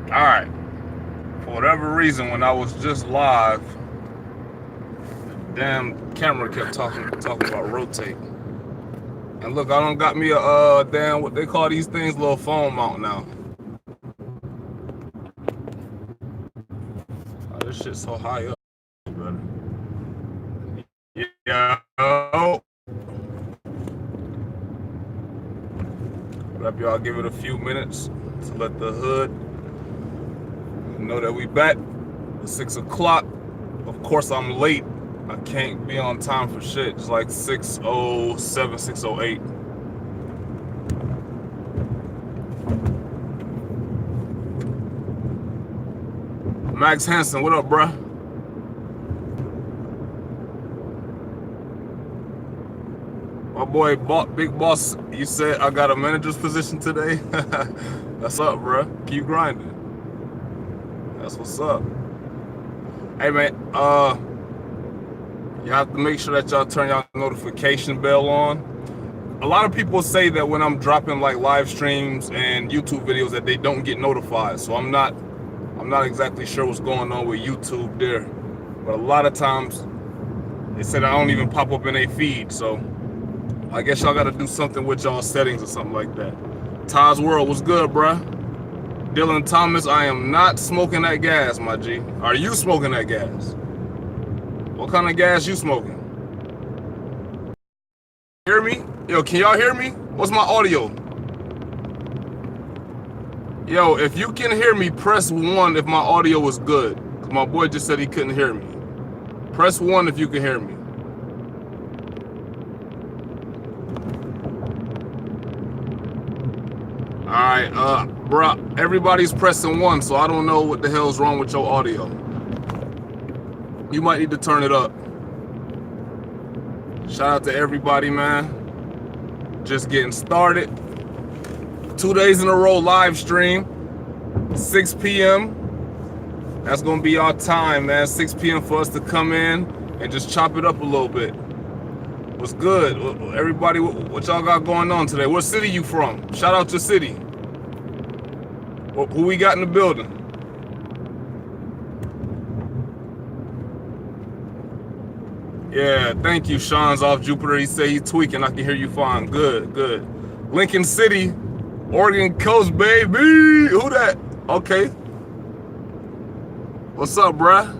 Alright. For whatever reason, when I was just live, the damn camera kept talking about rotate. And look, I done got me a damn, what they call these things, little phone mount now. Oh, this shit's so high up, brother. Yeah. What up, y'all? Give it a few minutes to let the hood know that we back. It's 6 o'clock. Of course, I'm late. I can't be on time for shit. It's like 6:07, 6:08. Max Hansen, what up, bruh? My boy, Big Boss, you said I got a manager's position today? That's up, bruh. Keep grinding. That's what's up. Hey, man, you have to make sure that y'all turn y'all notification bell on. A lot of people say that when I'm dropping like live streams and YouTube videos that they don't get notified. So I'm not exactly sure what's going on with YouTube there. But a lot of times they said I don't even pop up in a feed. So I guess y'all got to do something with y'all settings or something like that. Todd's World, what's good, bruh? Dylan Thomas, I am not smoking that gas, my G. Are you smoking that gas? What kind of gas you smoking? Hear me? Yo, can y'all hear me? What's my audio? Yo, if you can hear me, press 1 if my audio is good. Cause my boy just said he couldn't hear me. Press 1 if you can hear me. Alright, bruh, everybody's pressing 1, so I don't know what the hell's wrong with your audio. You might need to turn it up. Shout out to everybody, man. Just getting started. 2 days in a row live stream. 6 p.m. That's gonna be our time, man. 6 p.m. for us to come in and just chop it up a little bit. What's good? Everybody, what y'all got going on today? What city you from? Shout out to city. Who we got in the building? Yeah, thank you. Sean's off Jupiter. He said he's tweaking. I can hear you fine. Good, good. Lincoln City, Oregon Coast, baby. Who that? Okay. What's up, bruh?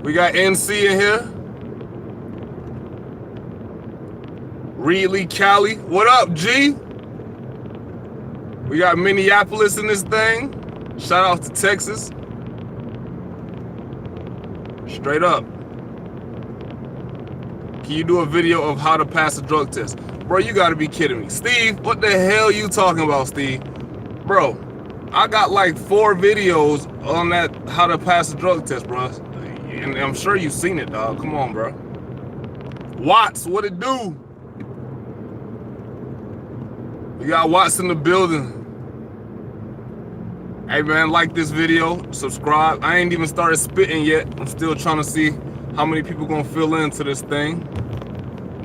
We got NC in here. Reedley, Cali. What up, G? We got Minneapolis in this thing. Shout out to Texas. Straight up. Can you do a video of how to pass a drug test? Bro, you gotta be kidding me. Steve, what the hell you talking about, Steve? Bro, I got like 4 videos on that how to pass a drug test, bro. And I'm sure you've seen it, dog. Come on, bro. Watts, what it do? We got Watts in the building. Hey, man, like this video, subscribe. I ain't even started spitting yet. I'm still trying to see how many people gonna fill into this thing.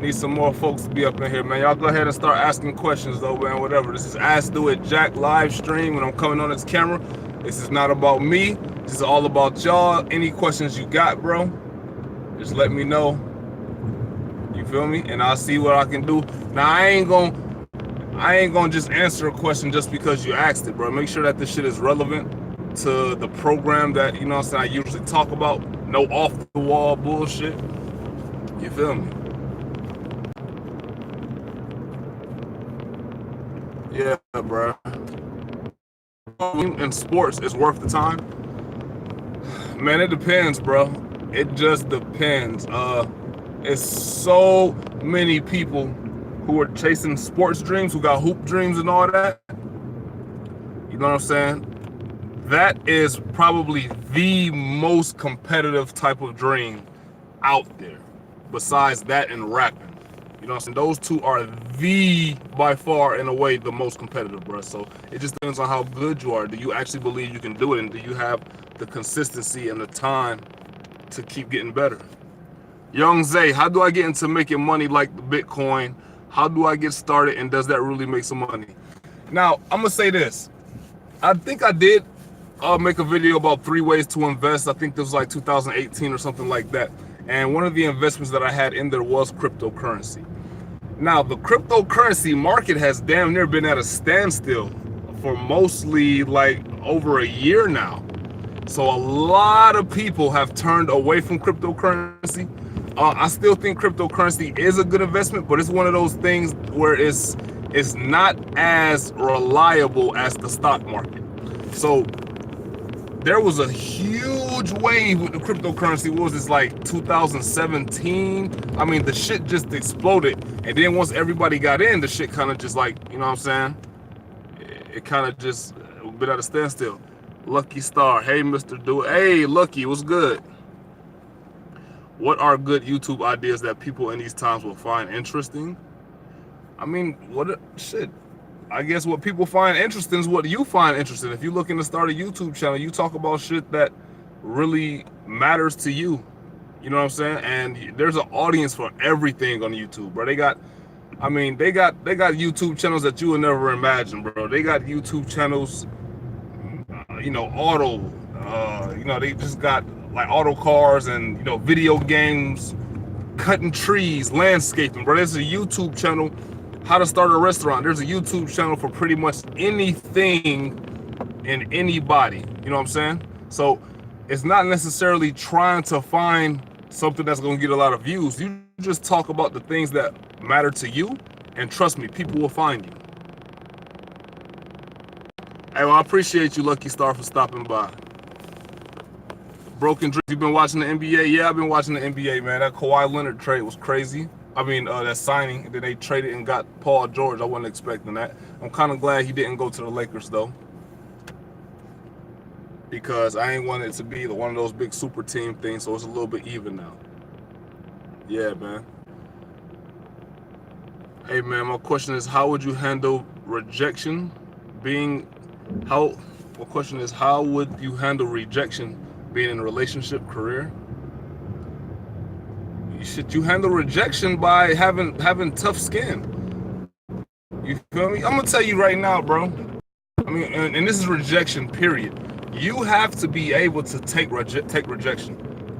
Need some more folks to be up in here, man. Y'all go ahead and start asking questions, though, man, whatever. This is DoitJack live stream when I'm coming on this camera. This is not about me. This is all about y'all. Any questions you got, bro, just let me know. You feel me? And I'll see what I can do. Now, I ain't gonna just answer a question just because you asked it, bro. Make sure that this shit is relevant to the program that, you know what I'm saying, I usually talk about. No off-the-wall bullshit. You feel me? Yeah, bro. In sports, it's worth the time. Man, it depends, bro. It just depends. It's so many people who are chasing sports dreams, who got hoop dreams and all that. You know what I'm saying? That is probably the most competitive type of dream out there, besides that and rapping. You know what I'm saying? Those two are by far, in a way, the most competitive, bro. So it just depends on how good you are. Do you actually believe you can do it? And do you have the consistency and the time to keep getting better? Young Zay, how do I get into making money like the Bitcoin? How do I get started? And does that really make some money? Now, I'm going to say this. I think I did I'll make a video about 3 ways to invest. I think this was like 2018 or something like that. And one of the investments that I had in there was cryptocurrency. Now, the cryptocurrency market has damn near been at a standstill for mostly like over a year now. So a lot of people have turned away from cryptocurrency. I still think cryptocurrency is a good investment, but it's one of those things where it's not as reliable as the stock market. So there was a huge wave with the cryptocurrency. What was this, like 2017? I mean, the shit just exploded. And then once everybody got in, the shit kind of just like, you know what I'm saying? It kind of just been at a standstill. Lucky Star, hey Mr. Dude, hey Lucky, what's good? What are good YouTube ideas that people in these times will find interesting? I mean, shit. I guess what people find interesting is what you find interesting. If you're looking to start a YouTube channel, you talk about shit that really matters to you. You know what I'm saying? And there's an audience for everything on YouTube, bro. They got YouTube channels that you would never imagine, bro. They got YouTube channels, you know, you know, they just got like auto cars and, you know, video games, cutting trees, landscaping, bro. There's a YouTube channel, how to start a restaurant. There's a YouTube channel for pretty much anything and anybody, you know what I'm saying? So it's not necessarily trying to find something that's gonna get a lot of views. You just talk about the things that matter to you, and trust me, people will find you. Hey, well, I appreciate you, Lucky Star, for stopping by. Broken Dreams, you been watching the NBA? Yeah, I've been watching the NBA, man. That Kawhi Leonard trade was crazy. I mean, that signing, and then they traded and got Paul George. I wasn't expecting that. I'm kind of glad he didn't go to the Lakers, though, because I ain't want it to be one of those big super team things, so it's a little bit even now. Yeah, man. Hey, man, my question is, how would you handle rejection my question is, how would you handle rejection being in a relationship, career? You handle rejection by having tough skin. You feel me? I'm gonna tell you right now, bro. I mean, and this is rejection, period. You have to be able to take rejection.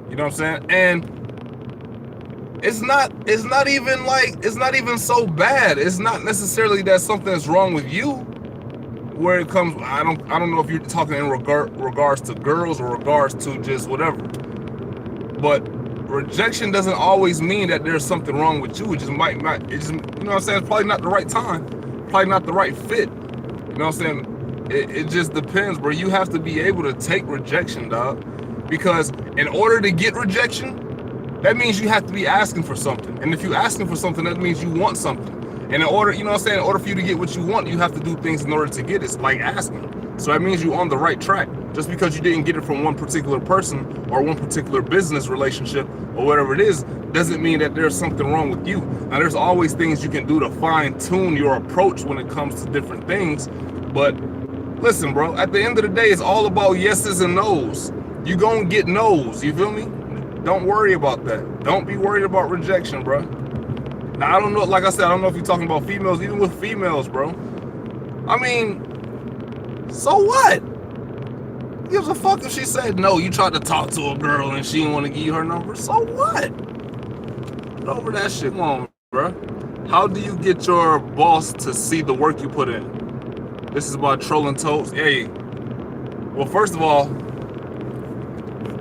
You know what I'm saying? And it's not even so bad. It's not necessarily that something is wrong with you. Where it comes, I don't know if you're talking in regards to girls or regards to just whatever. But rejection doesn't always mean that there's something wrong with you. It just might not. It just, you know what I'm saying? It's probably not the right time. Probably not the right fit. You know what I'm saying? It just depends, bro. You have to be able to take rejection, dog. Because in order to get rejection, that means you have to be asking for something. And if you're asking for something, that means you want something. And in order, you know what I'm saying, in order for you to get what you want, you have to do things in order to get it. It's like asking. So that means you're on the right track. Just because you didn't get it from one particular person or one particular business relationship or whatever it is, doesn't mean that there's something wrong with you. Now, there's always things you can do to fine tune your approach when it comes to different things. But listen, bro, at the end of the day, it's all about yeses and nos. You gonna get no's, you feel me? Don't worry about that. Don't be worried about rejection, bro. Now, I don't know, like I said, I don't know if you're talking about females, even with females, bro. I mean, so what? Who gives a fuck if she said no? You tried to talk to a girl and she didn't want to give you her number. So what? Get over that shit. Come on, bro. How do you get your boss to see the work you put in? This is about trolling toes. Hey, well, first of all,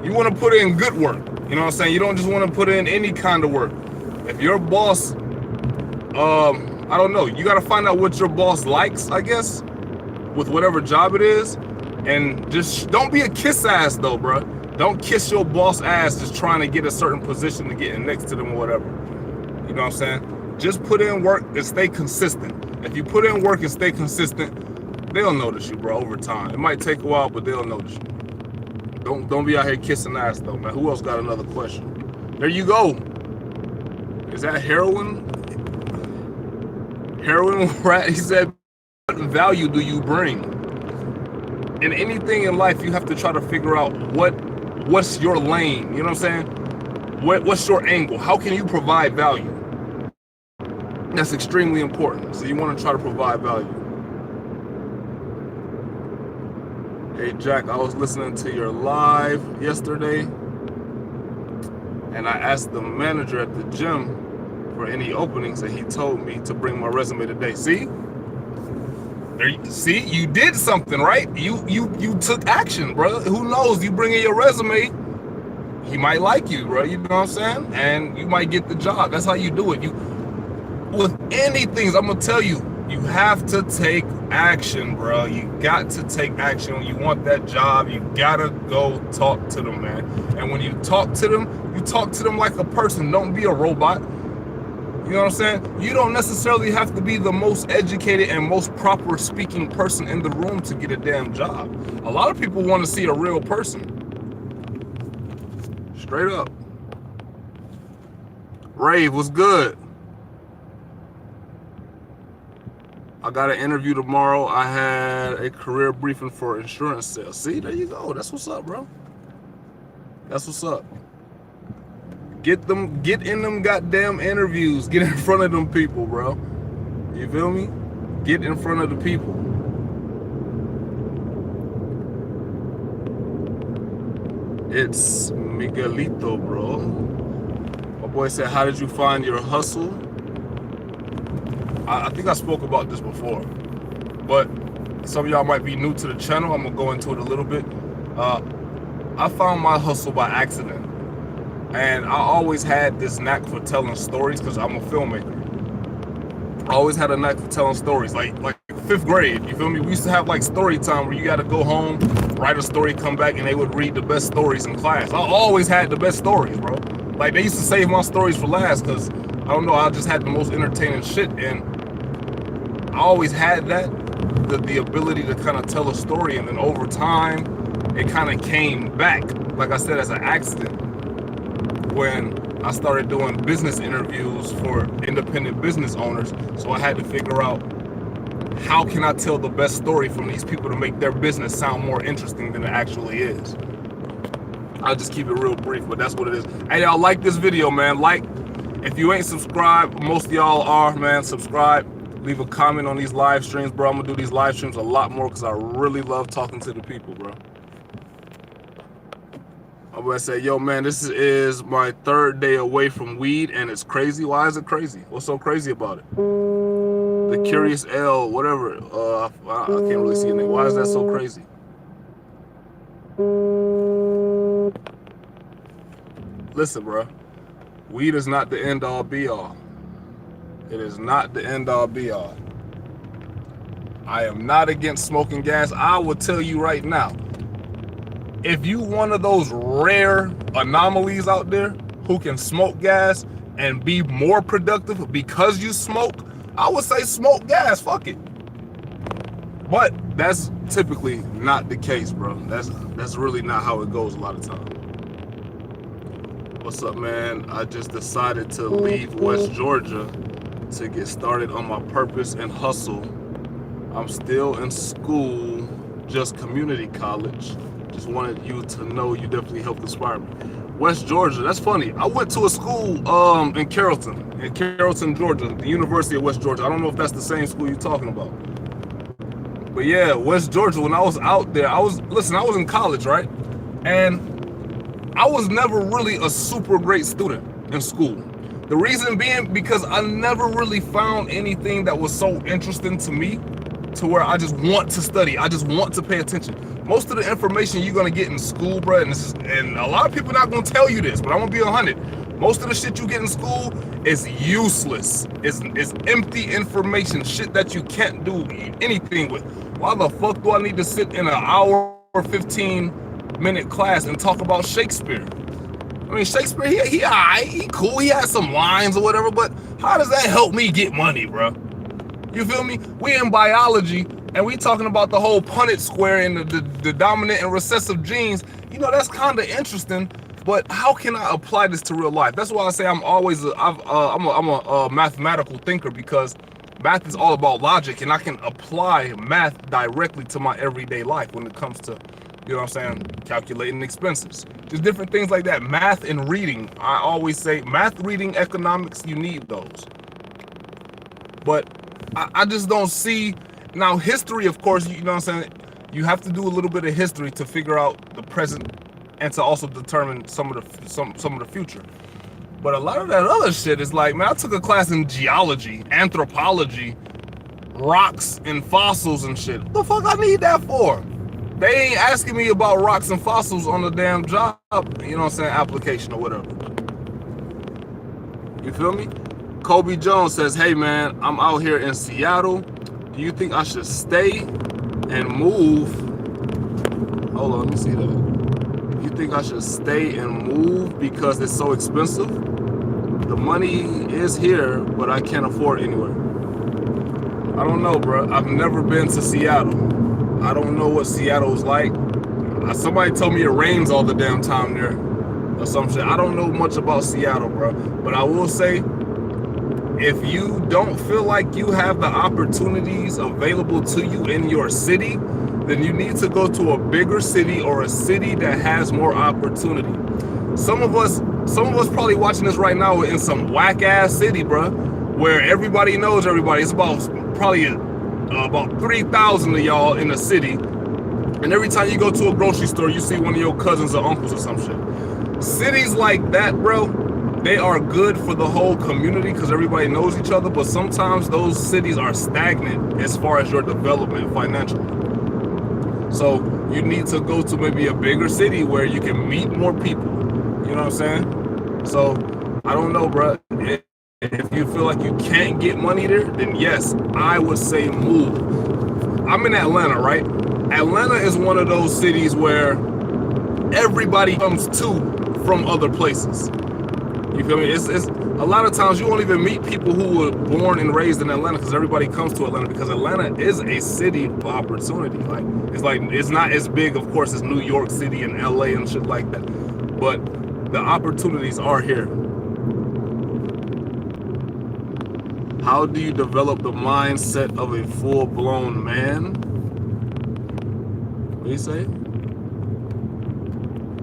you want to put in good work. You know what I'm saying? You don't just want to put in any kind of work. If your boss, I don't know, you got to find out what your boss likes, I guess, with whatever job it is. And just don't be a kiss ass though, bro. Don't kiss your boss ass just trying to get a certain position to get in next to them or whatever. You know what I'm saying? Just put in work and stay consistent. If you put in work and stay consistent, they'll notice you, bro, over time. It might take a while, but they'll notice you. Don't be out here kissing ass though, man. Who else got another question? There you go. Is that heroin? Heroin rat? He said, what value do you bring? In anything in life, you have to try to figure out what's your lane. You know what I'm saying? What's your angle? How can you provide value? That's extremely important. So you want to try to provide value. Hey Jack, I was listening to your live yesterday, and I asked the manager at the gym for any openings, and he told me to bring my resume today. See, you did something, right? You took action, bro. Who knows? You bring in your resume, he might like you, bro. You know what I'm saying? And you might get the job. That's how you do it. With anything, I'm gonna tell you, you have to take action, bro. You got to take action. When you want that job, you gotta go talk to them, man. And when you talk to them like a person. Don't be a robot. You know what I'm saying? You don't necessarily have to be the most educated and most proper speaking person in the room to get a damn job. A lot of people want to see a real person. Straight up. Rave, what's good? I got an interview tomorrow. I had a career briefing for insurance sales. See, there you go. That's what's up, bro. That's what's up. Get in them goddamn interviews. Get in front of them people, bro. You feel me? Get in front of the people. It's Miguelito, bro. My boy said, how did you find your hustle? I think I spoke about this before, but some of y'all might be new to the channel. I'm gonna go into it a little bit. I found my hustle by accident. And I always had this knack for telling stories because I'm a filmmaker. I always had a knack for telling stories, like 5th grade, you feel me? We used to have like story time where you got to go home, write a story, come back, and they would read the best stories in class. I always had the best stories, bro. Like, they used to save my stories for last because, I don't know, I just had the most entertaining shit, and I always had that, the ability to kind of tell a story, and then over time, it kind of came back, like I said, as an accident. When I started doing business interviews for independent business owners, so I had to figure out how can I tell the best story from these people to make their business sound more interesting than it actually is. I'll just keep it real brief, but that's what it is. Hey, y'all, like this video, man. Like, if you ain't subscribed, most of y'all are, man, subscribe. Leave a comment on these live streams, bro. I'm gonna do these live streams a lot more because I really love talking to the people, bro. I'm gonna say, yo, man, this is my 3rd day away from weed, and it's crazy. Why is it crazy? What's so crazy about it? The Curious L, whatever. I can't really see your name. Why is that so crazy? Listen, bro. Weed is not the end-all, be-all. It is not the end-all, be-all. I am not against smoking gas. I will tell you right now, if you one of those rare anomalies out there who can smoke gas and be more productive because you smoke, I would say smoke gas, fuck it. But that's typically not the case, bro. That's really not how it goes a lot of times. What's up, man? I just decided to leave West Georgia to get started on my purpose and hustle. I'm still in school, just community college. Just wanted you to know you definitely helped inspire me. West Georgia, that's funny. I went to a school in Carrollton, Georgia, the University of West Georgia. I don't know if that's the same school you're talking about. But yeah, West Georgia, when I was out there, I was in college, right? And I was never really a super great student in school. The reason being because I never really found anything that was so interesting to me to where I just want to study. I just want to pay attention. Most of the information you're gonna get in school, bro, and a lot of people not gonna tell you this, but I'm gonna be 100. Most of the shit you get in school is useless. It's empty information, shit that you can't do anything with. Why the fuck do I need to sit in an hour or 15-minute class and talk about Shakespeare? I mean, Shakespeare, he cool, he has some lines or whatever, but how does that help me get money, bro? You feel me? We in biology, and we talking about the whole Punnett square and the dominant and recessive genes. You know, that's kind of interesting, but how can I apply this to real life? That's why I say I'm always I'm a mathematical thinker, because math is all about logic, and I can apply math directly to my everyday life when it comes to, you know what I'm saying, calculating expenses. Just different things like that. Math and reading. I always say math, reading, economics, you need those. But I just don't see, now history, of course, you know what I'm saying, you have to do a little bit of history to figure out the present and to also determine some of the future. But a lot of that other shit is like, man, I took a class in geology, anthropology, rocks and fossils and shit. What the fuck I need that for? They ain't asking me about rocks and fossils on the damn job, you know what I'm saying, application or whatever. You feel me? Kobe Jones says, hey man, I'm out here in Seattle. Do you think I should stay and move? Hold on, let me see that. You think I should stay and move because it's so expensive? The money is here, but I can't afford it anywhere. I don't know, bro. I've never been to Seattle. I don't know what Seattle's like. Somebody told me it rains all the damn time there or some shit. I don't know much about Seattle, bro. But I will say, if you don't feel like you have the opportunities available to you in your city, then you need to go to a bigger city or a city that has more opportunity. Some of us probably watching this right now in some whack ass city, bro, where everybody knows everybody. It's probably about 3,000 of y'all in the city, and every time you go to a grocery store, you see one of your cousins or uncles or some shit. Cities like that, bro, they are good for the whole community because everybody knows each other, but sometimes those cities are stagnant as far as your development financially. So you need to go to maybe a bigger city where you can meet more people. You know what I'm saying? So I don't know, bro. If you feel like you can't get money there, then yes, I would say move. I'm in Atlanta, right? Atlanta is one of those cities where everybody comes to from other places. You feel me? It's a lot of times you won't even meet people who were born and raised in Atlanta because everybody comes to Atlanta because Atlanta is a city of opportunity. It's not as big, of course, as New York City and LA and shit like that, but the opportunities are here. How do you develop the mindset of a full-blown man? What do you say?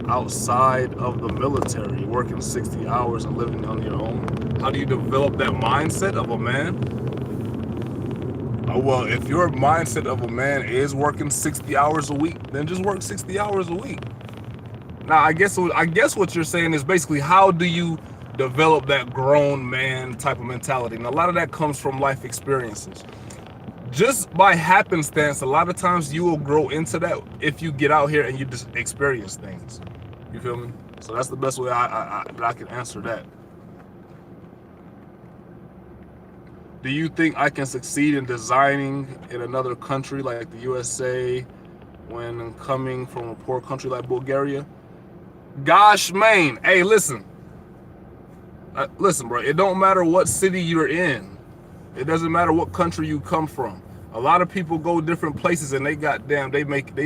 Outside of the military, working 60 hours and living on your own. How do you develop that mindset of a man? Well, if your mindset of a man is working 60 hours a week, then just work 60 hours a week. Now, I guess what you're saying is basically, how do you develop that grown man type of mentality? And a lot of that comes from life experiences. Just by happenstance, a lot of times you will grow into that if you get out here and you just experience things. You feel me? So that's the best way I can answer that. Do you think I can succeed in designing in another country like the USA when coming from a poor country like Bulgaria? Gosh, man. Hey, listen. Listen, bro. It don't matter what city you're in. It doesn't matter what country you come from. A lot of people go different places and they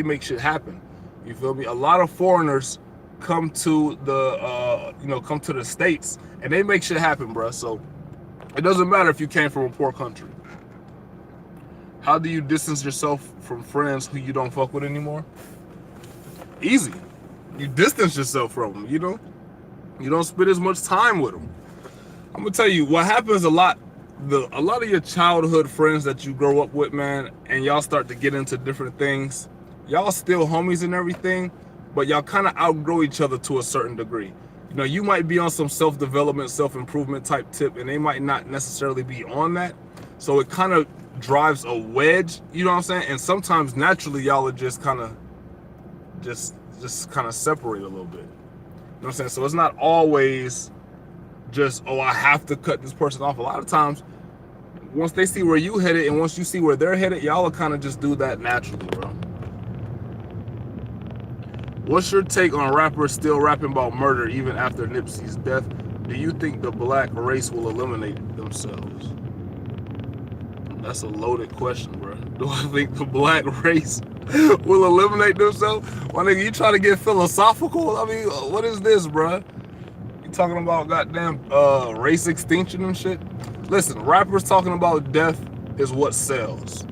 make shit happen. You feel me? A lot of foreigners come to the States and they make shit happen, bro. So it doesn't matter if you came from a poor country. How do you distance yourself from friends who you don't fuck with anymore? Easy. You distance yourself from them, you know? You don't spend as much time with them. I'm gonna tell you what happens a lot of your childhood friends that you grow up with, man, and y'all start to get into different things. Y'all still homies and everything, but y'all kind of outgrow each other to a certain degree. You know, you might be on some self-development, self-improvement type tip, and they might not necessarily be on that. So it kind of drives a wedge, you know what I'm saying? And sometimes naturally y'all are just kind of separate a little bit. You know what I'm saying? So it's not always just, oh, I have to cut this person off. A lot of times, once they see where you headed and once you see where they're headed, y'all will kind of just do that naturally, bro. What's your take on rappers still rapping about murder even after Nipsey's death? Do you think the black race will eliminate themselves? That's a loaded question, bro. Do I think the black race will eliminate themselves? Well, nigga, you trying to get philosophical? I mean, what is this, bro? You talking about goddamn race extinction and shit? Listen, rappers talking about death is what sells.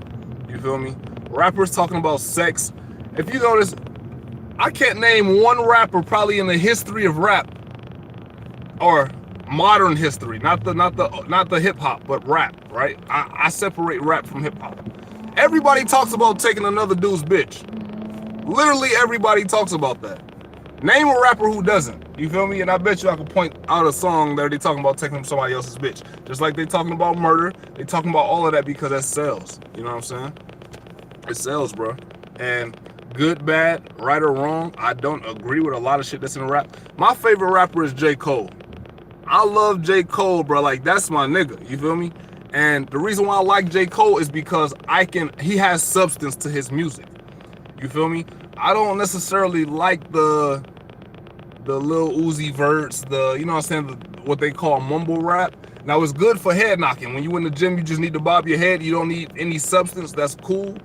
You feel me? Rappers talking about sex. If you notice, I can't name one rapper probably in the history of rap or modern history, not the hip hop, but rap, right? I separate rap from hip hop. Everybody talks about taking another dude's bitch. Literally everybody talks about that. Name a rapper who doesn't. You feel me? And I bet you I could point out a song that they talking about taking somebody else's bitch. Just like they talking about murder. They talking about all of that because that sells. You know what I'm saying? It sells, bro. And good, bad, right or wrong, I don't agree with a lot of shit that's in rap. My favorite rapper is J. Cole. I love J. Cole, bro. Like, that's my nigga. You feel me? And the reason why I like J. Cole is because he has substance to his music. You feel me? I don't necessarily like the Lil Uzi Verts, you know what I'm saying, what they call mumble rap. Now, it's good for head knocking. When you in the gym, you just need to bob your head. You don't need any substance. That's cool.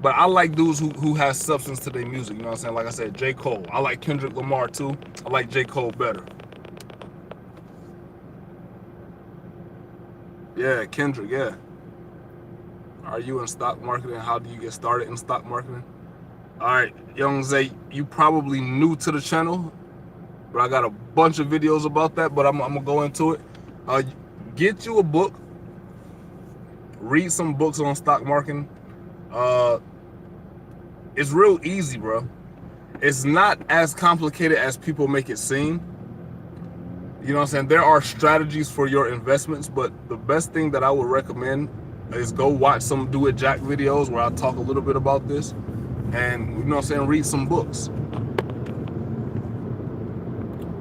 But I like dudes who has substance to their music. You know what I'm saying? Like I said, J. Cole. I like Kendrick Lamar too. I like J. Cole better. Yeah, Kendrick, yeah. Are you in stock marketing? How do you get started in stock marketing? All right, Young Zay, you probably new to the channel, but I got a bunch of videos about that, but I'm gonna go into it. Get you a book, read some books on stock marketing. It's real easy, bro. It's not as complicated as people make it seem. You know what I'm saying? There are strategies for your investments, but the best thing that I would recommend is go watch some DoitJack videos where I talk a little bit about this. And, you know what I'm saying, read some books.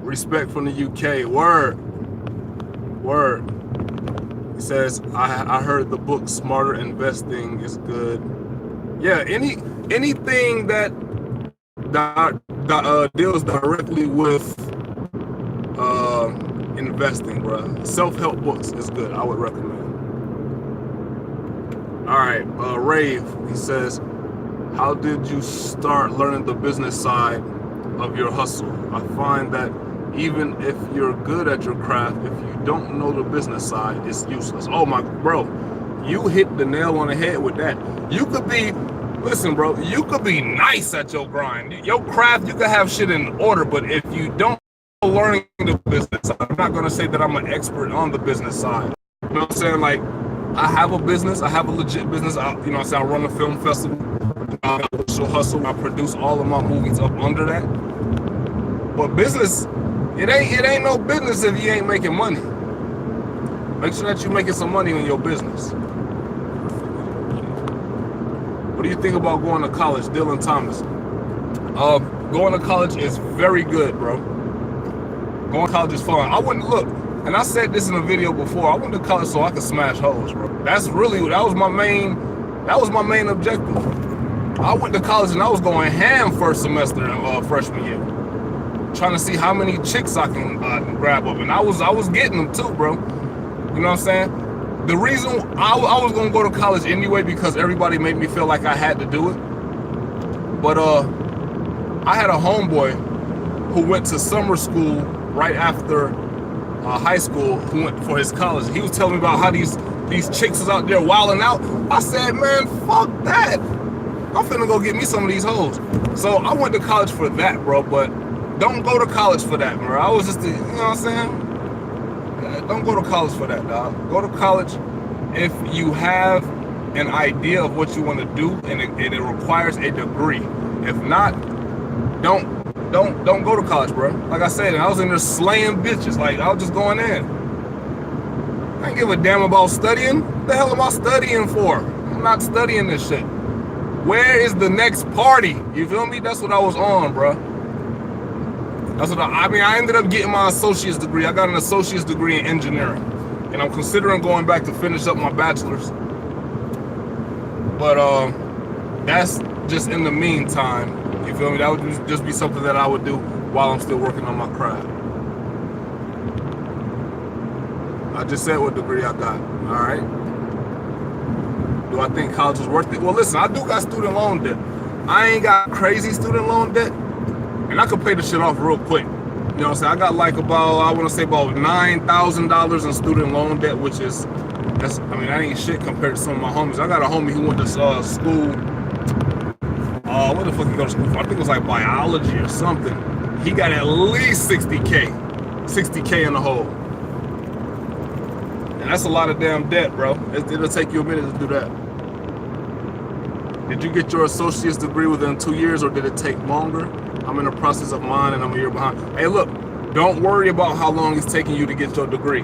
Respect from the UK. Word. He says, I heard the book Smarter Investing is good. Yeah, anything that deals directly with investing, bro. Self-help books is good. I would recommend. All right, Rave, he says, how did you start learning the business side of your hustle? I find that even if you're good at your craft, if you don't know the business side, it's useless. Oh my, bro, you hit the nail on the head with that. You could be, listen, bro, you could be nice at your grind. Your craft, you could have shit in order, but if you don't learn the business side, I'm not gonna say that I'm an expert on the business side. You know what I'm saying? Like, I have a business, I have a legit business. You know what I'm saying? I run a film festival. I hustle. I produce all of my movies up under that. But business, it ain't no business if you ain't making money. Make sure that you're making some money in your business. What do you think about going to college, Dylan Thomas? Going to college is very good, bro. Going to college is fun. I wouldn't look, and I said this in a video before. I went to college so I could smash hoes, bro. That was my main objective. I went to college and I was going ham first semester in freshman year, trying to see how many chicks I can grab up, and I was getting them too, bro. You know what I'm saying? The reason I was gonna go to college anyway because everybody made me feel like I had to do it. But I had a homeboy who went to summer school right after high school, who went for his college. He was telling me about how these chicks is out there wilding out. I said, man, fuck that. I'm finna go get me some of these hoes. So I went to college for that, bro, but don't go to college for that, bro. I was just, you know what I'm saying? Don't go to college for that, dog. Go to college if you have an idea of what you want to do and it requires a degree. If not, don't go to college, bro. Like I said, I was in there slaying bitches. Like, I was just going in. I ain't give a damn about studying. What the hell am I studying for? I'm not studying this shit. Where is the next party? You feel me? That's what I was on, bro. That's what I mean, I ended up getting my associate's degree. I got an associate's degree in engineering. And I'm considering going back to finish up my bachelor's. But that's just in the meantime. You feel me? That would just be something that I would do while I'm still working on my craft. I just said what degree I got. All right. Do I think college is worth it? Well, listen, I do got student loan debt. I ain't got crazy student loan debt, and I could pay the shit off real quick. You know what I'm saying? I got like about $9,000 in student loan debt, which is, that ain't shit compared to some of my homies. I got a homie who went to school. What the fuck he go to school for? I think it was like biology or something. He got at least 60K in the hole. And that's a lot of damn debt, bro. It'll take you a minute to do that. Did you get your associate's degree within 2 years, or did it take longer? I'm in the process of mine and I'm a year behind. Hey, look, don't worry about how long it's taking you to get your degree.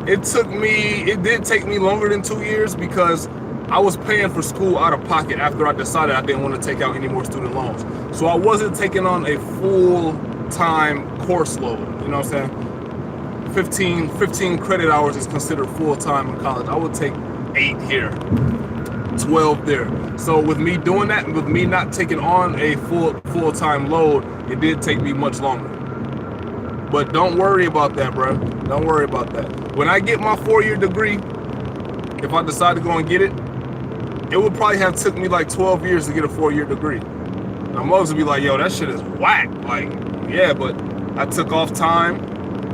It did take me longer than 2 years because I was paying for school out of pocket after I decided I didn't want to take out any more student loans. So I wasn't taking on a full-time course load, you know what I'm saying? 15 credit hours is considered full-time in college. I would take 8 here, 12 there. So with me doing that, with me not taking on a full-time load, it did take me much longer. But don't worry about that, bro. Don't worry about that. When I get my 4-year degree, if I decide to go and get it, it would probably have took me like 12 years to get a 4-year degree. Now most would be like, yo, that shit is whack. Like, yeah, but I took off time.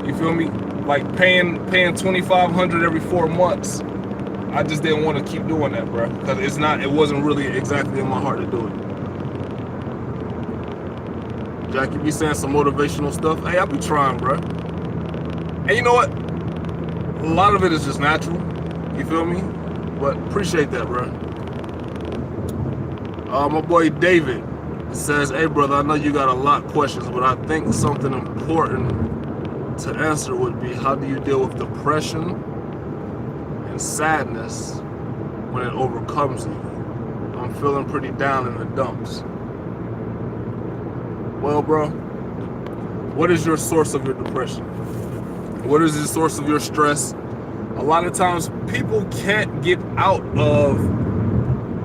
You feel me? Like paying $2,500 every 4 months. I just didn't want to keep doing that, bro, because it wasn't really exactly in my heart to do it. Jack, you be saying some motivational stuff. Hey, I be trying, bro. And you know what? A lot of it is just natural. You feel me? But appreciate that, bro. My boy David says, hey, brother, I know you got a lot of questions, but I think something important to answer would be, how do you deal with depression and sadness when it overcomes you? I'm feeling pretty down in the dumps. Well, bro, what is your source of your depression? What is the source of your stress? A lot of times people can't get out of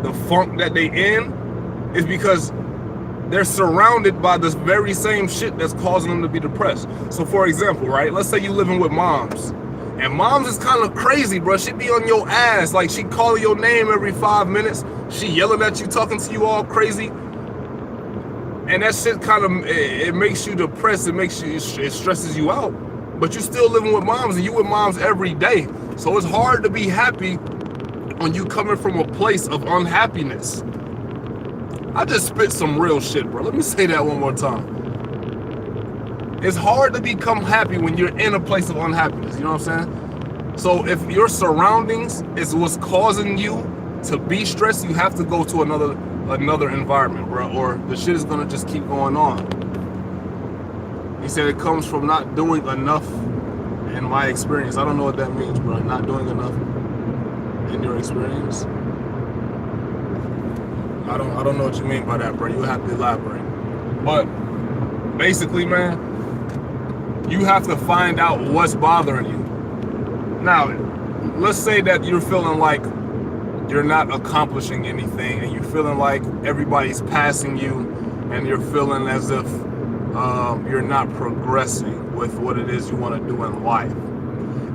the funk that they in is because they're surrounded by this very same shit that's causing them to be depressed. So for example, right, let's say you living with moms, and moms is kind of crazy, bro. She be on your ass, like she calling your name every 5 minutes. She yelling at you, talking to you all crazy. And that shit kind of, it makes you depressed. It stresses you out. But you're still living with moms, and you with moms every day. So it's hard to be happy when you coming from a place of unhappiness. I just spit some real shit, bro. Let me say that one more time. It's hard to become happy when you're in a place of unhappiness. You know what I'm saying? So if your surroundings is what's causing you to be stressed, you have to go to another environment, bro, or the shit is gonna just keep going on. He said it comes from not doing enough in my experience. I don't know what that means, bro. Not doing enough in your experience. I don't know what you mean by that, bro. You have to elaborate. But basically, man, you have to find out what's bothering you. Now, let's say that you're feeling like you're not accomplishing anything, and you're feeling like everybody's passing you, and you're feeling as if you're not progressing with what it is you want to do in life.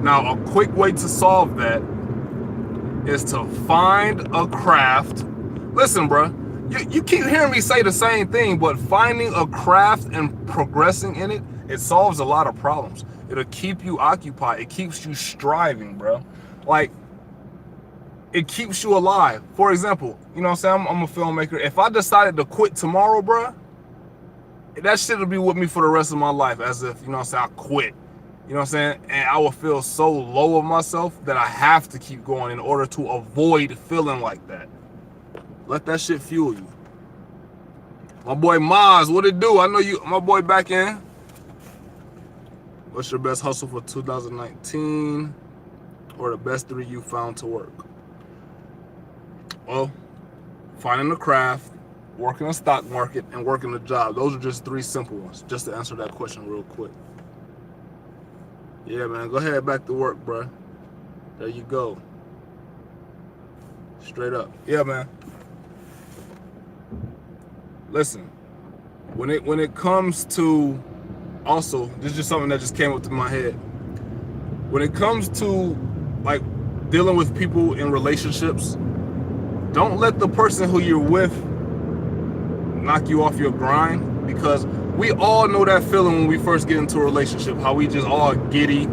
Now, a quick way to solve that is to find a craft. Listen, bro, you keep hearing me say the same thing, but finding a craft and progressing in it, it solves a lot of problems. It'll keep you occupied. It keeps you striving, bro. Like, it keeps you alive. For example, you know what I'm saying? I'm a filmmaker. If I decided to quit tomorrow, bro, that shit will be with me for the rest of my life, as if, you know what I'm saying, I quit. You know what I'm saying? And I will feel so low of myself that I have to keep going in order to avoid feeling like that. Let that shit fuel you. My boy Maz, what it do? I know you, my boy, back in. What's your best hustle for 2019? Or the best 3 you found to work? Well, finding a craft, working a stock market, and working a job. Those are just 3 simple ones, just to answer that question real quick. Yeah, man, go ahead, back to work, bro. There you go. Straight up. Yeah, man. Listen, when it comes to, also, this is just something that just came up to my head. When it comes to, like, dealing with people in relationships, don't let the person who you're with knock you off your grind, because we all know that feeling when we first get into a relationship, how we just all giddy.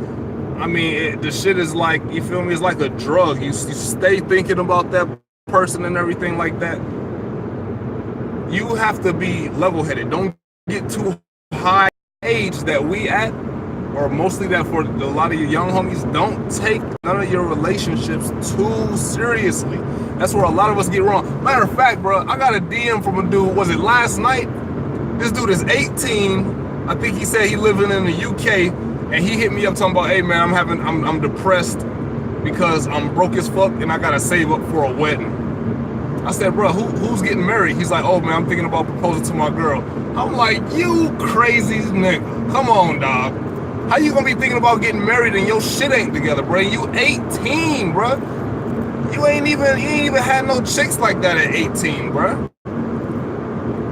I mean, the shit is like, you feel me, it's like a drug. You stay thinking about that person and everything like that. You have to be level-headed. Don't get too high age that we at. or mostly that for a lot of your young homies, don't take none of your relationships too seriously. That's where a lot of us get wrong. Matter of fact, bro, I got a DM from a dude, was it last night? This dude is 18. I think he said he living in the UK, and he hit me up talking about, hey man, I'm depressed because I'm broke as fuck and I gotta save up for a wedding. I said, bro, who's getting married? He's like, oh man, I'm thinking about proposing to my girl. I'm like, you crazy nigga. Come on, dog. How you gonna be thinking about getting married and your shit ain't together, bro? You 18, bro. You ain't even had no chicks like that at 18, bro.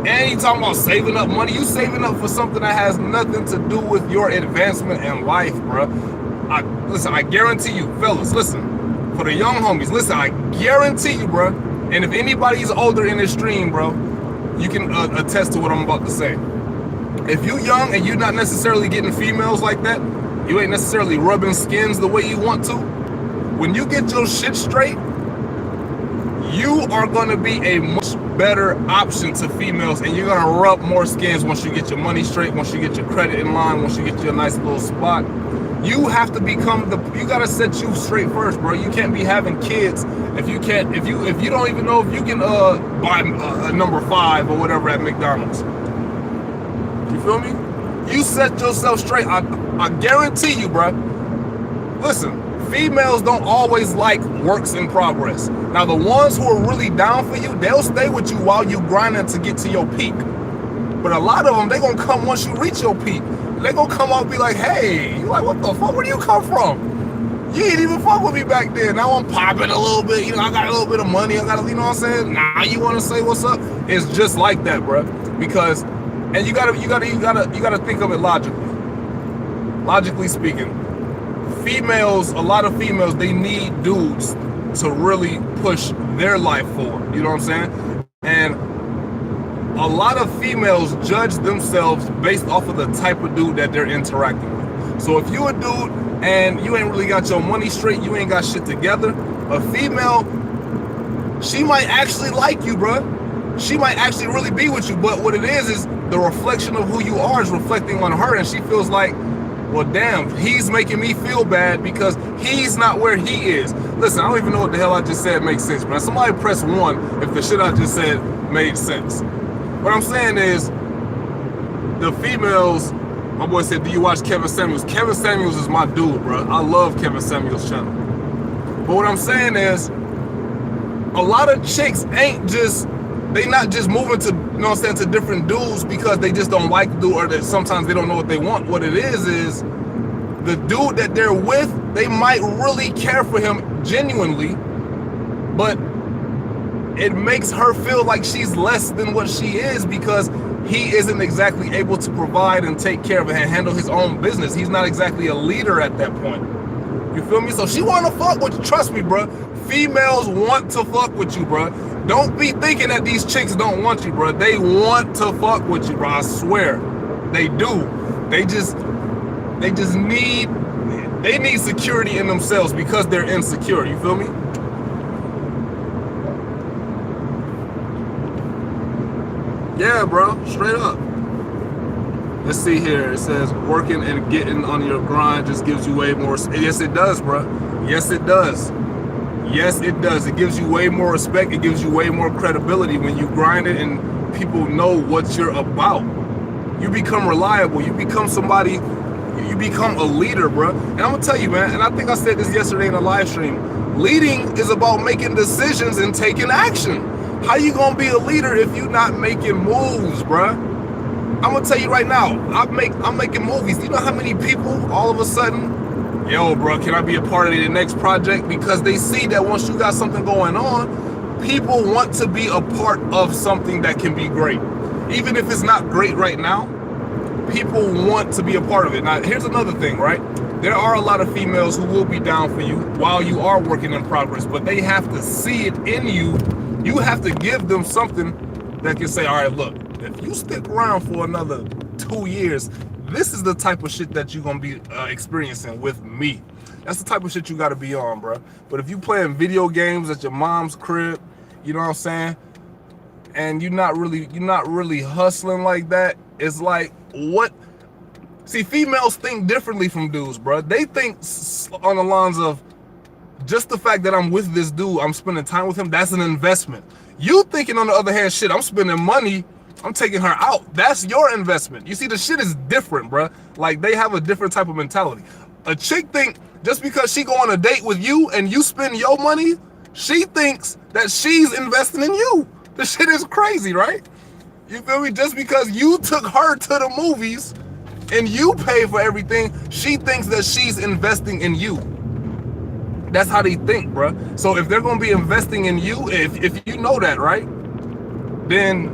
And you talking about saving up money. You saving up for something that has nothing to do with your advancement in life, bro. Listen, I guarantee you, fellas, listen, for the young homies, listen, I guarantee you, bro, and if anybody's older in this stream, bro, you can attest to what I'm about to say. If you young and you're not necessarily getting females like that, you ain't necessarily rubbing skins the way you want to, when you get your shit straight, you are going to be a much better option to females, and you're going to rub more skins once you get your money straight, once you get your credit in line, once you get your nice little spot. You have to become you got to set you straight first, bro. You can't be having kids if you don't even know if you can buy a number 5 or whatever at McDonald's. You feel me? You set yourself straight. I guarantee you, bro. Listen, females don't always like works in progress. Now, the ones who are really down for you, they'll stay with you while you grinding to get to your peak. But a lot of them, they gonna come once you reach your peak. They gonna come out and be like, hey, you like, what the fuck? Where do you come from? You ain't even fuck with me back then. Now I'm popping a little bit. You know, I got a little bit of money. I got, you know what I'm saying? Now you want to say what's up? It's just like that, bro. Because, and you gotta think of it logically. Logically speaking, a lot of females, they need dudes to really push their life forward. You know what I'm saying? And a lot of females judge themselves based off of the type of dude that they're interacting with. So if you a dude and you ain't really got your money straight, you ain't got shit together, a female, she might actually like you, bro. She might actually really be with you, but what it is the reflection of who you are is reflecting on her, and she feels like, well, damn, he's making me feel bad because he's not where he is. Listen, I don't even know what the hell I just said makes sense, man. Somebody press 1 if the shit I just said made sense. What I'm saying is, the females, my boy said, do you watch Kevin Samuels? Kevin Samuels is my dude, bro. I love Kevin Samuels' channel. But what I'm saying is, a lot of chicks they not just moving to, you know what I'm saying, to different dudes because they just don't like the dude, or that sometimes they don't know what they want. What it is the dude that they're with, they might really care for him genuinely, but it makes her feel like she's less than what she is because he isn't exactly able to provide and take care of it and handle his own business. He's not exactly a leader at that point. You feel me? So she want to fuck with you. Trust me, bro. Females want to fuck with you, bro. Don't be thinking that these chicks don't want you, bro. They want to fuck with you, bro. I swear. They do. They need security in themselves because they're insecure. You feel me? Yeah, bro. Straight up. Let's see here. It says working and getting on your grind just gives you way more. Yes, it does, bro. Yes, it does. Yes, it does. It gives you way more respect. It gives you way more credibility when you grind it and people know what you're about. You become reliable. You become somebody. You become a leader, bro. And I'm gonna tell you, man. And I think I said this yesterday in a live stream. Leading is about making decisions and taking action. How you gonna be a leader if you're not making moves, bro? I'm gonna tell you right now. I'm making movies. You know how many people all of a sudden, yo, bro, can I be a part of the next project? Because they see that once you got something going on, people want to be a part of something that can be great. Even if it's not great right now, people want to be a part of it. Now, here's another thing, right? There are a lot of females who will be down for you while you are working in progress, but they have to see it in you. You have to give them something that can say, all right, look, if you stick around for another 2 years, this is the type of shit that you're going to be experiencing with me. That's the type of shit you got to be on, bro. But if you playing video games at your mom's crib, you know what I'm saying, and you're not really hustling like that, it's like, what? See, females think differently from dudes, bro. They think on the lines of, just the fact that I'm with this dude, I'm spending time with him, that's an investment. You thinking, on the other hand, shit, I'm spending money, I'm taking her out. That's your investment. You see, the shit is different, bro. Like, they have a different type of mentality. A chick think just because she go on a date with you and you spend your money, she thinks that she's investing in you. The shit is crazy, right? You feel me? Just because you took her to the movies and you pay for everything, she thinks that she's investing in you. That's how they think, bro. So if they're gonna be investing in you, if you know that, right, then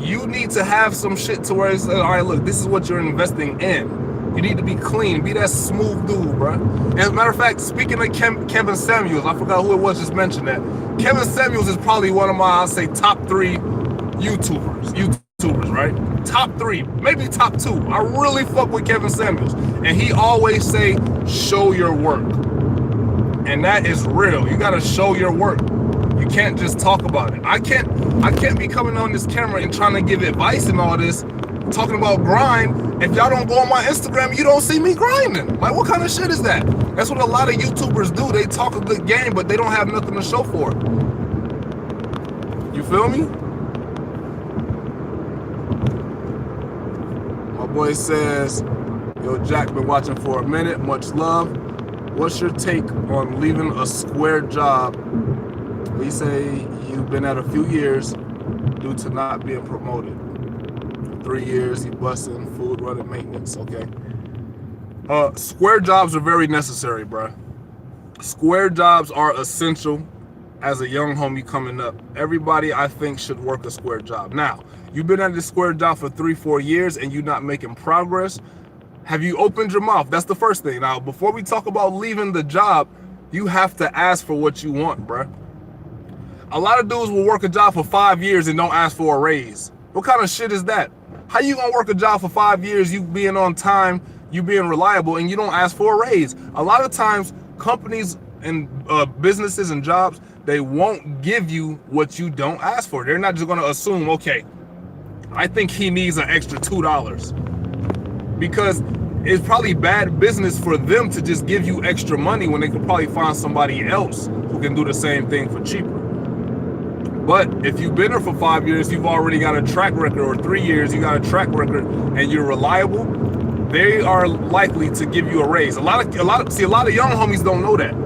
you need to have some shit to where it's like, all right, look, this is what you're investing in. You need to be clean, be that smooth dude, bro. And as a matter of fact, speaking of Kevin Samuels, I forgot who it was just mentioned that. Kevin Samuels is probably one of my, I'll say, top 3 YouTubers, right? Top 3, maybe top 2. I really fuck with Kevin Samuels. And he always say, show your work. And that is real. You gotta show your work. You can't just talk about it. I can't be coming on this camera and trying to give advice and all this, talking about grind. If y'all don't go on my Instagram, you don't see me grinding. Like, what kind of shit is that? That's what a lot of YouTubers do. They talk a good game, but they don't have nothing to show for it. You feel me? My boy says, yo, Jack, been watching for a minute. Much love. What's your take on leaving a square job? We say you've been at a few years due to not being promoted. 3 years, you busting, food, running, maintenance, okay? Square jobs are very necessary, bruh. Square jobs are essential as a young homie coming up. Everybody, I think, should work a square job. Now, you've been at this square job for 3-4 years and you're not making progress. Have you opened your mouth? That's the first thing. Now, before we talk about leaving the job, you have to ask for what you want, bruh. A lot of dudes will work a job for 5 years and don't ask for a raise. What kind of shit is that? How you gonna work a job for 5 years, you being on time, you being reliable, and you don't ask for a raise? A lot of times, companies and businesses and jobs, they won't give you what you don't ask for. They're not just gonna assume, okay, I think he needs an extra $2. Because it's probably bad business for them to just give you extra money when they could probably find somebody else who can do the same thing for cheaper. But if you've been there for 5 years, you've already got a track record, or 3 years, you got a track record, and you're reliable, they are likely to give you a raise. A lot of young homies don't know that.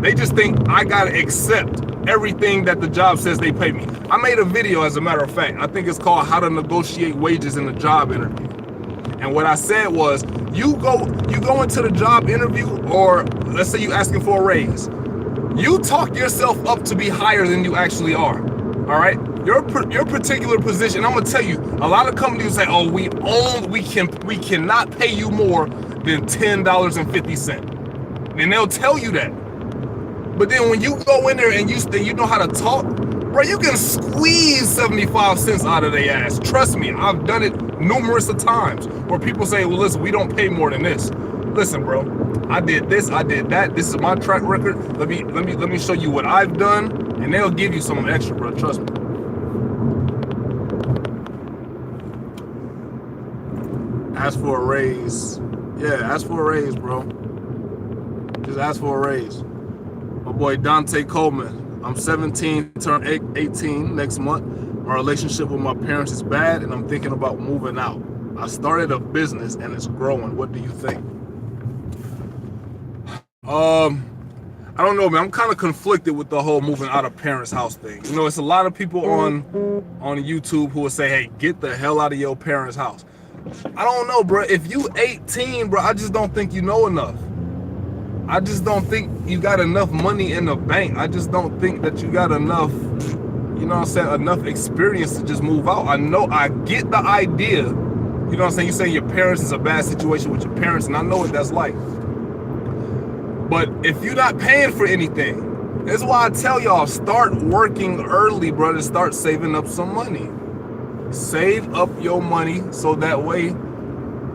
They just think I gotta accept everything that the job says they pay me. I made a video, as a matter of fact. I think it's called How to Negotiate Wages in a Job Interview. And what I said was, you go into the job interview, or let's say you asking for a raise. You talk yourself up to be higher than you actually are. All right, your particular position. I'm gonna tell you, a lot of companies say, "Oh, we cannot pay you more than $10.50," and they'll tell you that. But then when you go in there and you know how to talk, bro, you can squeeze 75 cents out of their ass. Trust me, I've done it numerous of times where people say, "Well, listen, we don't pay more than this." Listen, bro, I did this, I did that. This is my track record. Let me show you what I've done. And they'll give you some extra, bro. Trust me. Ask for a raise. Yeah, ask for a raise, bro. Just ask for a raise. My boy Dante Coleman. I'm 17, turn 18 next month. My relationship with my parents is bad, and I'm thinking about moving out. I started a business, and it's growing. What do you think? I don't know, man. I'm kind of conflicted with the whole moving out of parents' house thing. You know, it's a lot of people on YouTube who will say, "Hey, get the hell out of your parents' house." I don't know, bro. If you 18, bro, I just don't think you know enough. I just don't think you got enough money in the bank. I just don't think that you got enough, you know what I'm saying, enough experience to just move out. I know, I get the idea. You know what I'm saying? You say your parents is a bad situation with your parents, and I know what that's like. But if you're not paying for anything, that's why I tell y'all, start working early, brother. Start saving up some money. Save up your money so that way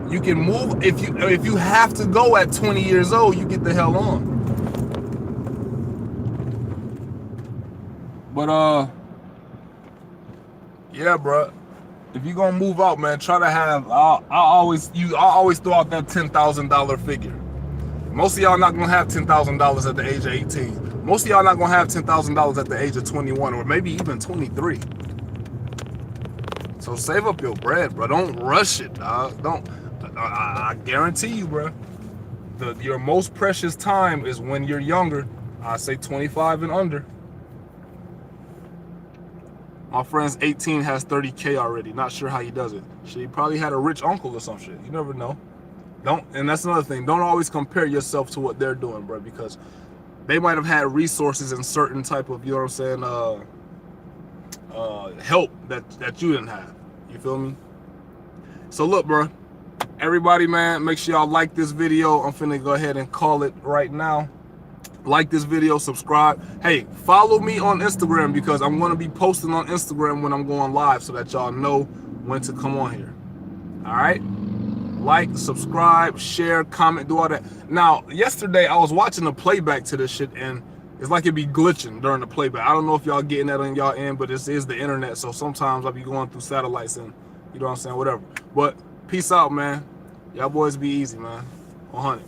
you can move. If you have to go at 20 years old, you get the hell on. But yeah, bro. if you're gonna move out, man, try to have. I always throw out that $10,000 figure. Most of y'all not gonna have $10,000 at the age of 18. Most of y'all not gonna have $10,000 at the age of 21 or maybe even 23. So save up your bread, bro. Don't rush it, dog. Don't. I guarantee you, bro. Your most precious time is when you're younger. I say 25 and under. My friend's 18, has 30K already. Not sure how he does it. He probably had a rich uncle or some shit. You never know. And that's another thing. Don't always compare yourself to what they're doing, bro, because they might have had resources and certain type of, you know what I'm saying, help that you didn't have. You feel me? So look, bro. Everybody, man, make sure y'all like this video. I'm finna go ahead and call it right now. Like this video, subscribe. Hey, follow me on Instagram because I'm going to be posting on Instagram when I'm going live so that y'all know when to come on here. All right? Like, subscribe, share, comment, do all that. Now, yesterday I was watching the playback to this shit and it's like it be glitching during the playback. I don't know if y'all getting that on y'all end, but this is the internet, so sometimes I'll be going through satellites and, you know what I'm saying, whatever. But peace out, man. Y'all boys be easy, man. 100.